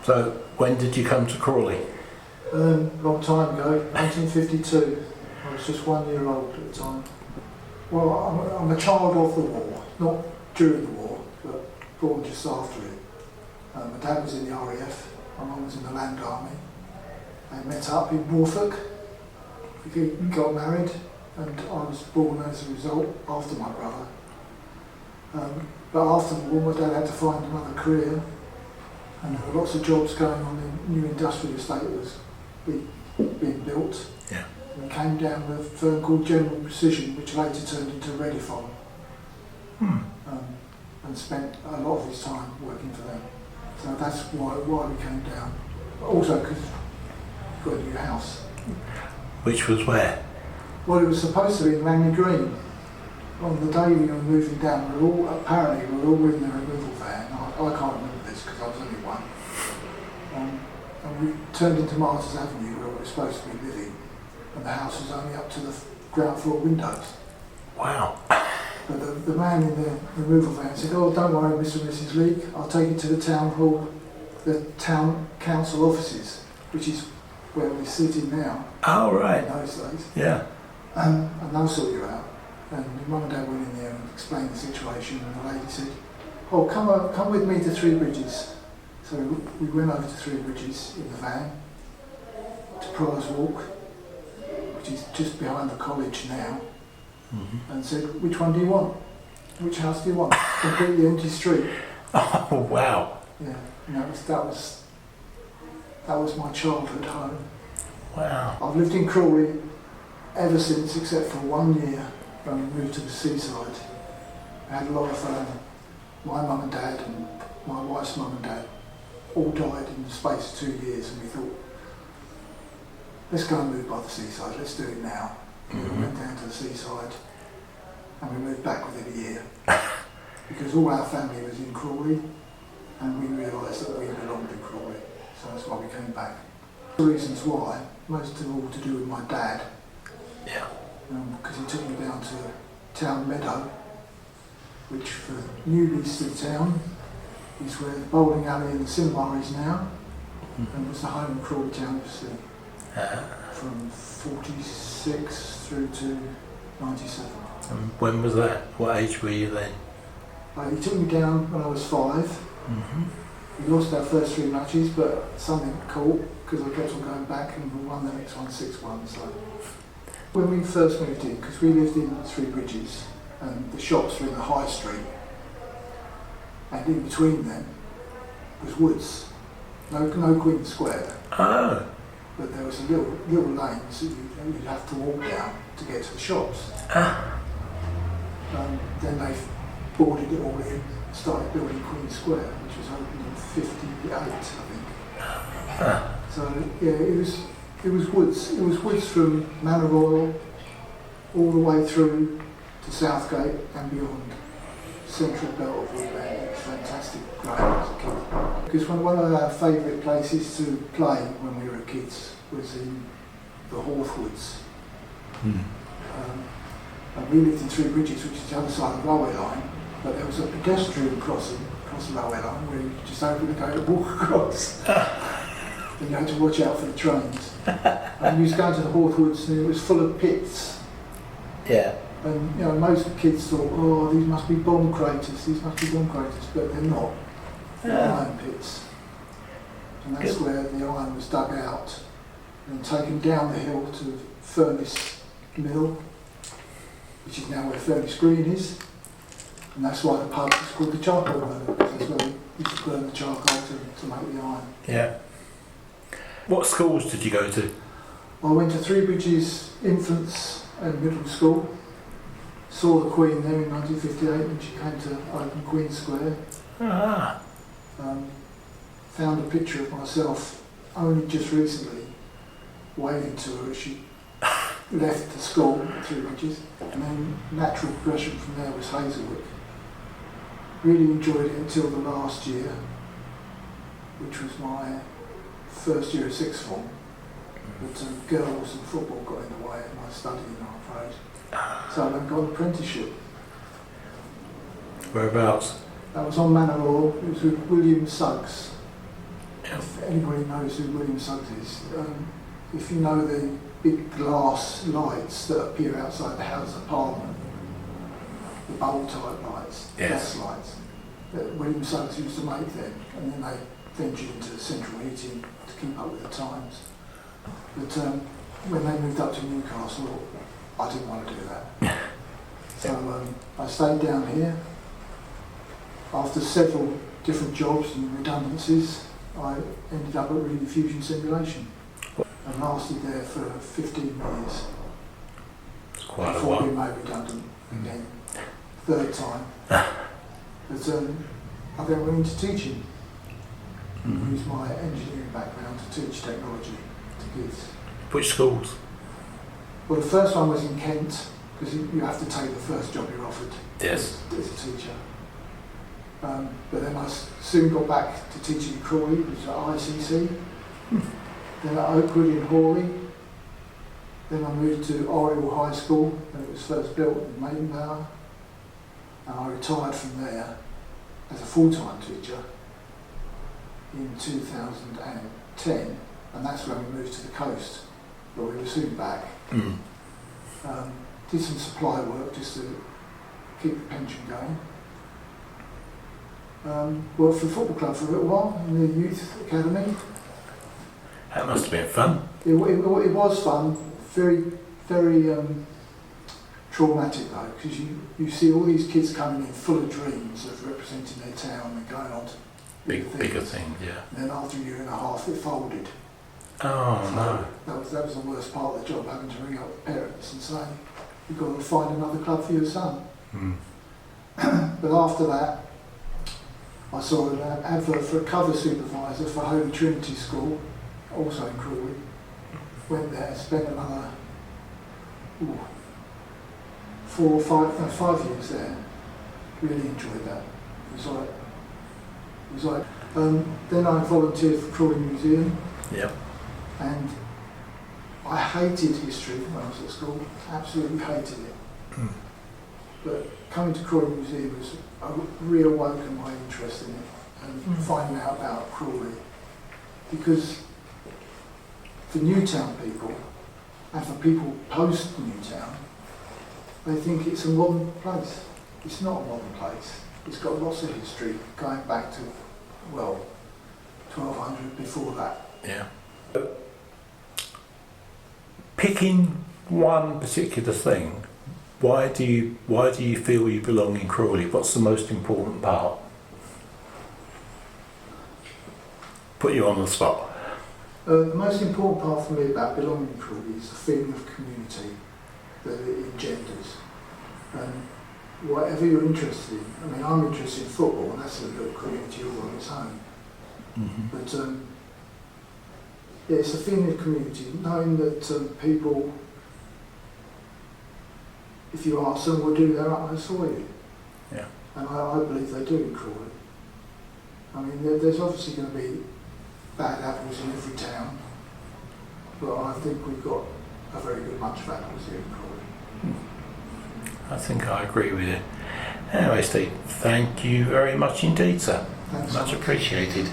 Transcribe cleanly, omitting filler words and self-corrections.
So when did you come to Crawley? Long time ago, 1952. I was just 1 year old at the time. Well, I'm a child of the war, not during the war, but born just after it. My dad was in the RAF, my mum was in the Land Army. They met up in Norfolk, we got married, and I was born as a result after my brother. But after the war, my dad had to find another career, and there were lots of jobs going on in new industrial estate that was being built. Yeah. And he came down with a firm called General Precision, which later turned into Redifon, and spent a lot of his time working for them. So that's why we came down. But also because we got a new house. Which was where? Well, it was supposed to be in Langley Green. On the day we were moving down, we were all in the removal van. I can't remember this because I was only one. And we turned into Martyrs Avenue where we were supposed to be living, and the house was only up to the ground floor windows. Wow. But the man in the removal van said, "Oh, don't worry, Mr. and Mrs. Leake, I'll take you to the town hall, the town council offices," which is where we're sitting now. Oh, right. In those days. Yeah. And they'll sort you out. And my mum and dad went in there and explained the situation, and the lady said, "Oh, come with me to Three Bridges." So we went over to Three Bridges in the van to Prior's Walk, which is just behind the college now, and said, "Which one do you want? Which house do you want?" Completely empty street. Oh, wow. Yeah, and that was my childhood home. Wow. I've lived in Crawley ever since, except for 1 year when we moved to the seaside. I had a lot of fun. My mum and dad and my wife's mum and dad all died in the space of 2 years, and we thought, let's go and move by the seaside, let's do it now. We went down to the seaside and we moved back within a year because all our family was in Crawley, and we realised that we belonged in Crawley, so that's why we came back. The reasons why, most of all to do with my dad. Yeah. Because he took me down to Town Meadow, which for newbies to the town is where the bowling alley and the cinema is now, and was the home of Crawley Town FC from 46 through to 97. And when was that? What age were you then? He took me down when I was 5. We lost our first 3 matches, but something caught because I kept on going back, and we won the next one 6-1. So when we first moved in, because we lived in Three Bridges, and the shops were in the high street, and in between them was woods, no Queen Square. Oh. But there was a little lanes that you'd have to walk down to get to the shops. Then they boarded it all in, started building Queen Square, which was opened in 58, I think. So yeah, it was woods. It was woods from Manor Royal all the way through to Southgate and beyond. Central belt of woodland. It was fantastic growing as a kid. Because one of our favourite places to play when we were kids was in the Hawthwoods. And we lived in Three Bridges, which is the other side of the railway line, but there was a pedestrian crossing across the railway line where you could just open the gate and walk across. And you had to watch out for the trains. And you was going to the Hawthwoods and it was full of pits. Yeah. And most kids thought, oh, these must be bomb craters, but they're not. They're iron pits. And that's where the iron was dug out and taken down the hill to Furnace Mill, which is now where Furnace Green is. And that's why the pub is called the Charcoal Burner, because that's where we used to burn the charcoal to make the iron. Yeah. What schools did you go to? I went to Three Bridges Infants and Middle School. Saw the Queen there in 1958 when she came to open Queen Square. Found a picture of myself only just recently waving to her as she left the school at Three Bridges. And then natural progression from there was Hazelwick. Really enjoyed it until the last year, which was my first year of sixth form. But girls and football got in the way of my studying, I'm afraid. So I went and got an apprenticeship. Whereabouts? That was on Manor Royal. It was with William Suggs. Yeah. If anybody knows who William Suggs is, if you know the big glass lights that appear outside the House of Parliament, the bulb type lights, Yes. gas lights, that William Suggs used to make them, and then they ventured into central heating to keep up with the times. But when they moved up to Newcastle, I didn't want to do that. So I stayed down here. After several different jobs and redundancies, I ended up at Reading Fusion Simulation and lasted there for 15 years. It's quite a before while. being made redundant again, third time. But I then went into teaching. Used my engineering background to teach technology to kids. Which schools? Well, the first one was in Kent, because you have to take the first job you're offered Yes. as a teacher. But then I soon got back to teaching in Crawley, which was at ICC. Then at Oakwood in Hawley. Then I moved to Oriel High School when it was first built in Maidenbower. And I retired from there as a full-time teacher in 2010, and that's when we moved to the coast, but we were soon back. Did some supply work just to keep the pension going. Worked for a football club for a little while in the youth academy. That must have been fun. It was fun, very, very traumatic though, because you see all these kids coming in full of dreams of representing their town and going on to Bigger things, yeah. and then after a year and a half it folded. Oh, So no. that was the worst part of the job, having to ring up the parents and say, you've got to find another club for your son. But after that, I saw an advert for a cover supervisor for Holy Trinity School, also in Crawley. Went there, spent another 5 years there. Really enjoyed that. Then I volunteered for Crawley Museum. Yep. And I hated history when I was at school, absolutely hated it. But coming to Crawley Museum was reawoken my interest in it and finding out about Crawley. Because for Newtown people, and for people post Newtown, they think it's a modern place. It's not a modern place. It's got lots of history going back to, 1200 before that. Yeah. Picking one particular thing, why do you feel you belong in Crawley? What's the most important part? Put you on the spot. The most important part for me about belonging to Crawley is the feeling of community that it engenders. And whatever you're interested in, I mean, I'm interested in football, and that's a little community all on its own. But yeah, it's a feeling of community, knowing that people, if you ask them, will do their utmost for you. Yeah. And I believe they do in Crawley. I mean, there's obviously going to be bad apples in every town, but I think we've got a very good bunch of apples here in Crawley. I think I agree with you. Anyway, Steve, thank you very much indeed, sir. Thanks. Much appreciated.